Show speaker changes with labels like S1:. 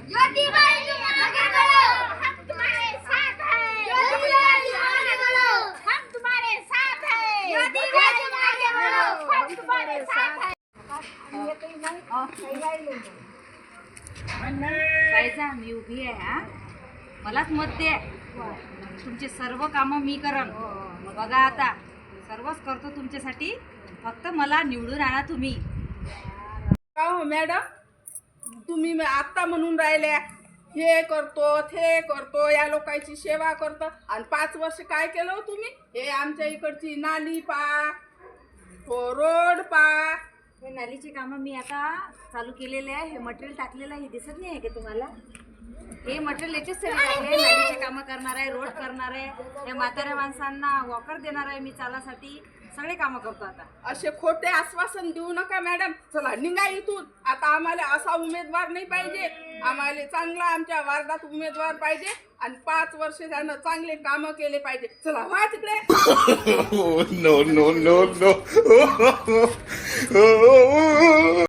S1: ज्योतिबाई तुम आगे बढ़ो, हम तुम्हारे साथ हैं। ज्योतिबाई तुम आगे बढ़ो, हम तुम्हारे साथ हैं। ज्योतिबाई तुम आगे बढ़ो, हम तुम्हारे साथ हैं।
S2: पाहिजे मी उभी आहे हा, मलाच मत दे. तुमचे सर्व कामं मी करन. बघा आता सर्वच करतो तुमच्यासाठी, फक्त मला निवडून आणा तुम्ही.
S3: का हो मॅडम, तुम्ही आत्ता म्हणून राहिल्या हे करतो ते करतो, या लोकांची सेवा करतो, आणि 5 वर्ष काय केलं हो तुम्ही? हे आमच्या इकडची नाली पा, हो रोड पा.
S2: हे नालीची कामं मी आता चालू केलेले आहे. हे मटेरियल टाकलेलं आहे, हे दिसत नाही आहे का तुम्हाला? हे मटेरियल याचेच सगळे टाकले. नालीची कामं करणार आहे, रोड करणार आहे, या म्हाताऱ्या माणसांना वॉकर देणार आहे मी चालासाठी. सगळे कामं करतो आता.
S3: असे खोटे आश्वासन देऊ नका मॅडम. चला निघा इथून. आता आम्हाला असा उमेदवार नाही पाहिजे, आम्हाला चांगला आमच्या वार्डात उमेदवार पाहिजे, आणि 5 वर्ष त्यानं चांगले कामं केले पाहिजे. चला व्हा तिकडे.
S4: No, no, no, no.